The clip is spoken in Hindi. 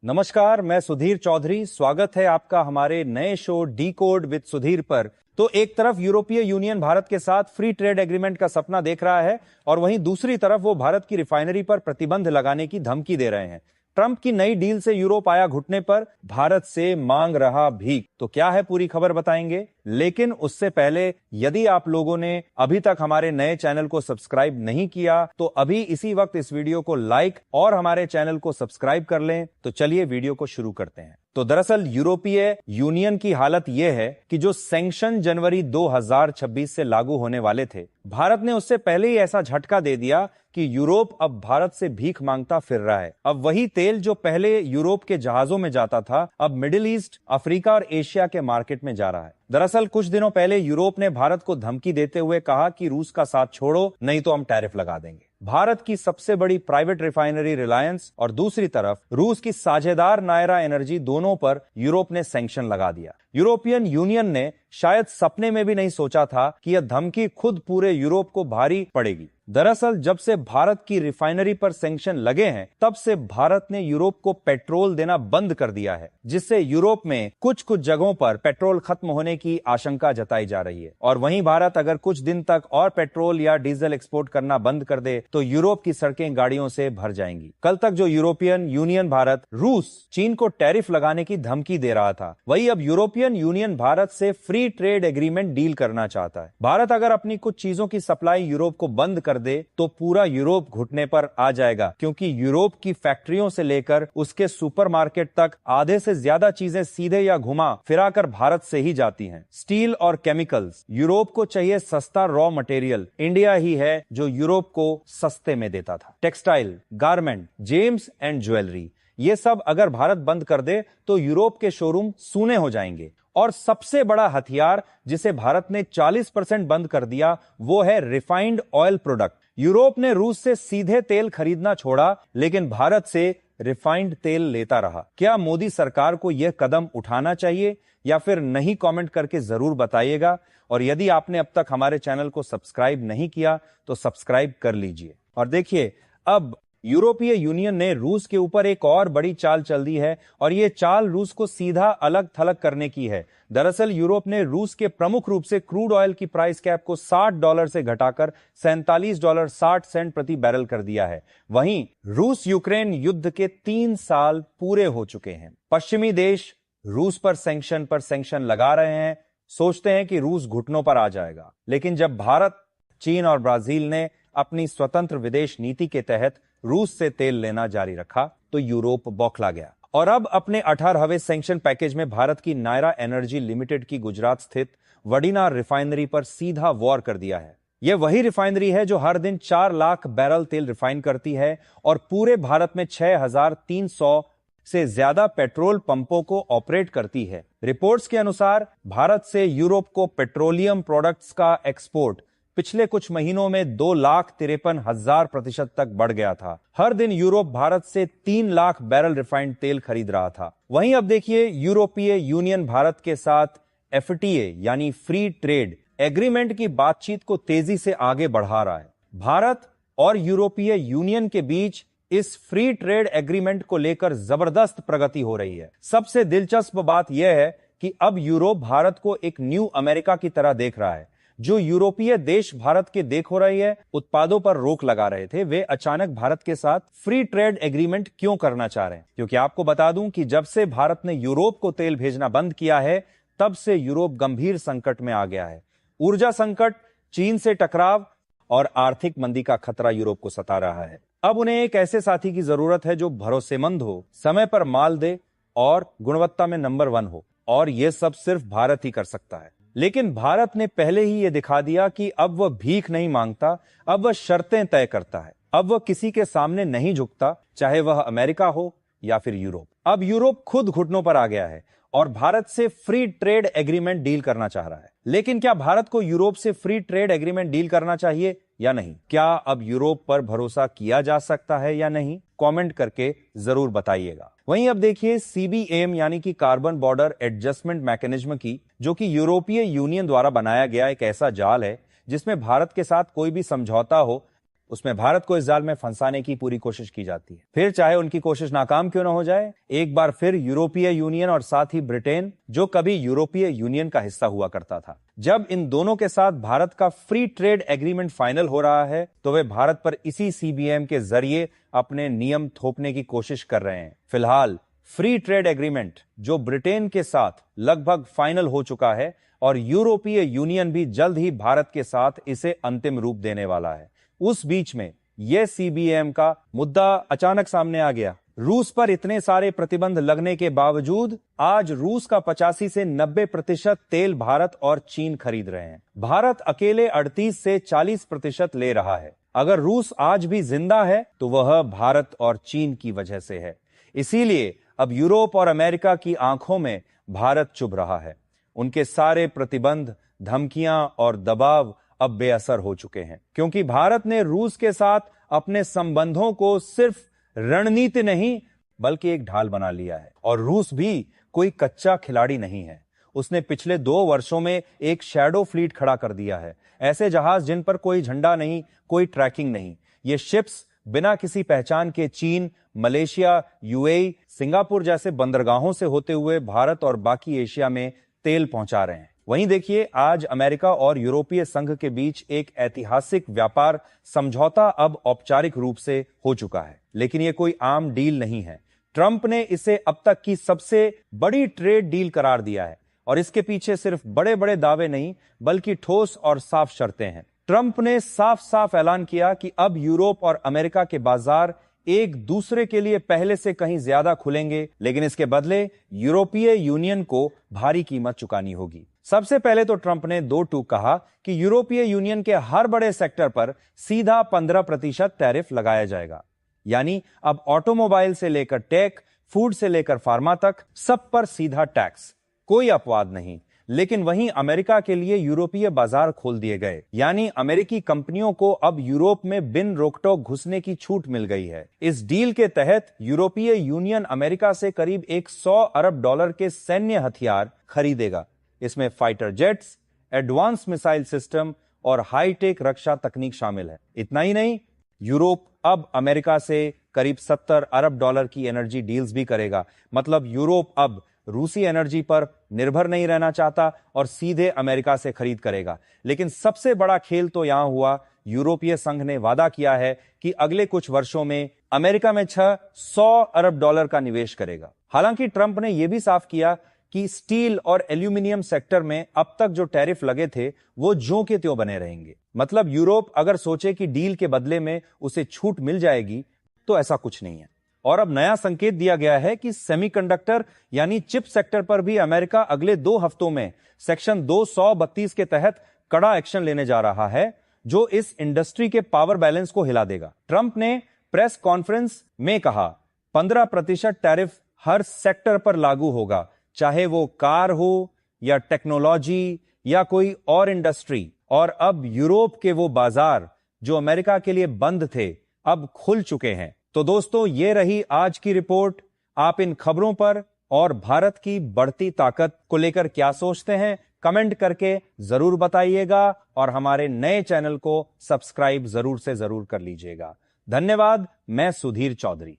नमस्कार, मैं सुधीर चौधरी। स्वागत है आपका हमारे नए show D code with Sudhir पर। तो एक तरफ यूरोपीय यूनियन भारत के साथ फ्री ट्रेड एग्रीमेंट का सपना देख रहा है और वहीं दूसरी तरफ वो भारत की रिफाइनरी पर प्रतिबंध लगाने की धमकी दे रहे हैं। ट्रंप की नई डील से यूरोप आया घुटने पर, भारत से मांग रहा भीख। तो क्या है पूरी खबर बताएंगे, लेकिन उससे पहले यदि आप लोगों ने अभी तक हमारे नए चैनल को सब्सक्राइब नहीं किया तो अभी इसी वक्त इस वीडियो को लाइक और हमारे चैनल को सब्सक्राइब कर लें। तो चलिए वीडियो को शुरू करते हैं। तो दरअसल यूरोपीय यूनियन की हालत यह है कि जो सैंक्शन जनवरी 2026 से लागू होने वाले थे, भारत ने उससे पहले ही ऐसा झटका दे दिया कि यूरोप अब भारत से भीख मांगता फिर रहा है। अब वही तेल जो पहले यूरोप के जहाजों में जाता था, अब मिडिल ईस्ट, अफ्रीका और एशिया के मार्केट में जा रहा है। दरअसल कुछ दिनों पहले यूरोप ने भारत को धमकी देते हुए कहा कि रूस का साथ छोड़ो, नहीं तो हम टैरिफ लगा देंगे। भारत की सबसे बड़ी प्राइवेट रिफाइनरी रिलायंस और दूसरी तरफ रूस की साझेदार नायरा एनर्जी, दोनों पर यूरोप ने सैंक्शन लगा दिया। यूरोपियन यूनियन ने शायद सपने में भी नहीं सोचा था कि यह धमकी खुद पूरे यूरोप को भारी पड़ेगी। दरअसल जब से भारत की रिफाइनरी पर सैंक्शन लगे हैं, तब से भारत ने यूरोप को पेट्रोल देना बंद कर दिया है, जिससे यूरोप में कुछ कुछ जगहों पर पेट्रोल खत्म होने की आशंका जताई जा रही है। और वहीं भारत अगर कुछ दिन तक और पेट्रोल या डीजल एक्सपोर्ट करना बंद कर दे तो यूरोप की सड़कें गाड़ियों से भर जाएंगी। कल तक जो यूरोपियन यूनियन भारत, रूस, चीन को टैरिफ लगाने की धमकी दे रहा था, वही अब यूरोपियन यूनियन भारत से फ्री ट्रेड एग्रीमेंट डील करना चाहता है। भारत अगर अपनी कुछ चीजों की सप्लाई यूरोप को बंद कर दे तो पूरा यूरोप घुटने पर आ जाएगा, क्योंकि यूरोप की फैक्ट्रियों से लेकर उसके सुपरमार्केट तक आधे से ज्यादा चीजें सीधे या घुमा फिराकर भारत से ही जाती हैं। स्टील और केमिकल्स, यूरोप को चाहिए सस्ता रॉ मटेरियल, इंडिया ही है जो यूरोप को सस्ते में देता था। Textile, garment, James and jewellery, ये सब अगर भारत बंद कर दे तो यूरोप के शोरूम सूने हो जाएंगे। और सबसे बड़ा हथियार जिसे भारत ने 40% बंद कर दिया, वो है रिफाइंड ऑयल प्रोडक्ट। यूरोप ने रूस से सीधे तेल खरीदना छोड़ा, लेकिन भारत से रिफाइंड तेल लेता रहा। क्या मोदी सरकार को यह कदम उठाना चाहिए या फिर नहीं? कमेंट करके जरूर बताइएगा। और यदि आपने अब तक हमारे चैनल को सब्सक्राइब नहीं किया तो सब्सक्राइब कर लीजिए। और देखिए, अब यूरोपीय यूनियन ने रूस के ऊपर एक और बड़ी चाल चल दी है, और ये चाल रूस को सीधा अलग थलग करने की है। दरअसल यूरोप ने रूस के प्रमुख रूप से क्रूड ऑयल की प्राइस कैप को $60 से घटाकर $47.60 प्रति बैरल कर दिया है। वहीं रूस यूक्रेन युद्ध के 3 साल पूरे हो चुके हैं। पश्चिमी देश रूस पर सैंक्शन लगा रहे हैं, सोचते हैं कि रूस घुटनों पर आ जाएगा। लेकिन जब भारत, चीन और ब्राजील ने अपनी स्वतंत्र विदेश नीति के तहत रूस से तेल लेना जारी रखा तो यूरोप बौखला गया और अब अपने 18वें सैंक्शन पैकेज में भारत की नायरा एनर्जी लिमिटेड की गुजरात स्थित वडीना रिफाइनरी पर सीधा वॉर कर दिया है। यह वही रिफाइनरी है जो हर दिन 4 लाख बैरल तेल रिफाइन करती है और पूरे भारत में 6,300 से ज्यादा पेट्रोल पंपों को ऑपरेट करती है। रिपोर्ट्स के अनुसार भारत से यूरोप को पेट्रोलियम प्रोडक्ट्स का एक्सपोर्ट पिछले कुछ महीनों में 2,53,000% तक बढ़ गया था। हर दिन यूरोप भारत से 3 लाख बैरल रिफाइंड तेल खरीद रहा था। वहीं अब देखिए, यूरोपीय यूनियन भारत के साथ एफटीए यानी फ्री ट्रेड एग्रीमेंट की बातचीत को तेजी से आगे बढ़ा रहा है। भारत और यूरोपीय यूनियन के बीच इस फ्री ट्रेड एग्रीमेंट को लेकर जबरदस्त प्रगति हो रही है। सबसे दिलचस्प बात यह है कि अब यूरोप भारत को एक न्यू अमेरिका की तरह देख रहा है। जो यूरोपीय देश भारत के देख हो रही है उत्पादों पर रोक लगा रहे थे, वे अचानक भारत के साथ फ्री ट्रेड एग्रीमेंट क्यों करना चाह रहे हैं? क्योंकि आपको बता दूं कि जब से भारत ने यूरोप को तेल भेजना बंद किया है, तब से यूरोप गंभीर संकट में आ गया है। ऊर्जा संकट, चीन से टकराव और आर्थिक मंदी का खतरा यूरोप को सता रहा है। अब उन्हें एक ऐसे साथी की जरूरत है जो भरोसेमंद हो, समय पर माल दे और गुणवत्ता में नंबर 1 हो। और यह सब सिर्फ भारत ही कर सकता है। लेकिन भारत ने पहले ही यह दिखा दिया कि अब वह भीख नहीं मांगता, अब वह शर्तें तय करता है। अब वह किसी के सामने नहीं झुकता, चाहे वह अमेरिका हो या फिर यूरोप। अब यूरोप खुद घुटनों पर आ गया है और भारत से फ्री ट्रेड एग्रीमेंट डील करना चाह रहा है। लेकिन क्या भारत को यूरोप से फ्री ट्रेड एग्रीमेंट डील करना चाहिए या नहीं? क्या अब यूरोप पर भरोसा किया जा सकता है या नहीं? कमेंट करके जरूर बताइएगा। वहीं अब देखिए, सीबीएम यानी कि कार्बन बॉर्डर एडजस्टमेंट मैकेनिज्म की, जो कि यूरोपीय यूनियन द्वारा बनाया गया एक ऐसा जाल है जिसमें भारत के साथ कोई भी समझौता हो उसमें भारत को इस जाल में फंसाने की पूरी कोशिश की जाती है। फिर चाहे उनकी कोशिश नाकाम क्यों न हो जाए, एक बार फिर यूरोपीय यूनियन और साथ ही ब्रिटेन, जो कभी यूरोपीय यूनियन का हिस्सा हुआ करता था, जब इन दोनों के साथ भारत का फ्री ट्रेड एग्रीमेंट फाइनल हो रहा है तो वे भारत पर इसी सीबीएम के जरिए अपने नियम थोपने की कोशिश कर रहे हैं। फिलहाल फ्री ट्रेड एग्रीमेंट जो ब्रिटेन के साथ लगभग फाइनल हो चुका है और यूरोपीय यूनियन भी जल्द ही भारत के साथ इसे अंतिम रूप देने वाला है, उस बीच में यह सीबीएम का मुद्दा अचानक सामने आ गया। रूस पर इतने सारे प्रतिबंध लगने के बावजूद आज रूस का 85 से 90% तेल भारत और चीन खरीद रहे हैं। भारत अकेले 38 से 40% ले रहा है। अगर रूस आज भी जिंदा है तो वह भारत और चीन की वजह से है। इसीलिए अब यूरोप और अमेरिका की आंखों में भारत चुभ रहा है। उनके सारे प्रतिबंध, धमकियां और दबाव अब बेअसर हो चुके हैं, क्योंकि भारत ने रूस के साथ अपने संबंधों को सिर्फ रणनीति नहीं बल्कि एक ढाल बना लिया है। और रूस भी कोई कच्चा खिलाड़ी नहीं है। उसने पिछले 2 वर्षों में एक शैडो फ्लीट खड़ा कर दिया है। ऐसे जहाज जिन पर कोई झंडा नहीं, कोई ट्रैकिंग नहीं। ये शिप्स बिना किसी पहचान के चीन, मलेशिया, यूएई, सिंगापुर जैसे बंदरगाहों से होते हुए भारत और बाकी एशिया में तेल पहुंचा रहे हैं। वहीं देखिए, आज अमेरिका और यूरोपीय संघ के बीच एक ऐतिहासिक व्यापार समझौता अब औपचारिक रूप से हो चुका है, लेकिन यह कोई आम डील नहीं है। ट्रंप ने इसे अब तक की सबसे बड़ी ट्रेड डील करार दिया है और इसके पीछे सिर्फ बड़े बड़े दावे नहीं बल्कि ठोस और साफ शर्तें हैं। ट्रंप ने साफ साफ ऐलान किया कि अब यूरोप और अमेरिका के बाजार एक दूसरे के लिए पहले से कहीं ज्यादा खुलेंगे, लेकिन इसके बदले यूरोपीय यूनियन को भारी कीमत चुकानी होगी। सबसे पहले तो ट्रंप ने 2 टूक कहा कि यूरोपीय यूनियन के हर बड़े सेक्टर पर सीधा 15% टैरिफ लगाया जाएगा। यानी अब ऑटोमोबाइल से लेकर टेक, फूड से लेकर फार्मा तक सब पर सीधा टैक्स, कोई अपवाद नहीं। लेकिन वहीं अमेरिका के लिए यूरोपीय बाजार खोल दिए गए, यानी अमेरिकी कंपनियों को अब यूरोप में बिन रोकटोक घुसने की छूट मिल गई है। इस डील के तहत यूरोपीय यूनियन अमेरिका से करीब $100 अरब के सैन्य हथियार खरीदेगा। इसमें fighter jets, advance missile system और हाईटेक रक्षा तकनीक शामिल है। इतना ही नहीं, यूरोप अब अमेरिका से करीब $70 अरब की एनर्जी डील्स भी करेगा। मतलब यूरोप अब रूसी एनर्जी पर निर्भर नहीं रहना चाहता और सीधे अमेरिका से खरीद करेगा। लेकिन सबसे बड़ा खेल तो यहां हुआ, यूरोपीय संघ ने वादा किया है कि अगले कुछ वर्षों में अमेरिका में $100 अरब का निवेश करेगा। हालांकि ट्रंप ने यह भी साफ किया कि स्टील और एल्यूमिनियम सेक्टर में अब तक जो टैरिफ लगे थे वो ज्यों के त्यों बने रहेंगे। मतलब यूरोप अगर सोचे कि डील के बदले में उसे छूट मिल जाएगी तो ऐसा कुछ नहीं है। और अब नया संकेत दिया गया है कि सेमीकंडक्टर यानी चिप सेक्टर पर भी अमेरिका अगले 2 हफ्तों में सेक्शन 232 के तहत कड़ा एक्शन लेने जा रहा है, जो इस इंडस्ट्री के पावर बैलेंस को हिला देगा। ट्रंप ने प्रेस कॉन्फ्रेंस में कहा 15% टैरिफ हर सेक्टर पर लागू होगा, चाहे वो कार हो या टेक्नोलॉजी या कोई और इंडस्ट्री। और अब यूरोप के वो बाजार जो अमेरिका के लिए बंद थे अब खुल चुके हैं। तो दोस्तों, ये रही आज की रिपोर्ट। आप इन खबरों पर और भारत की बढ़ती ताकत को लेकर क्या सोचते हैं, कमेंट करके जरूर बताइएगा और हमारे नए चैनल को सब्सक्राइब जरूर से जरूर कर लीजिएगा। धन्यवाद। मैं सुधीर चौधरी।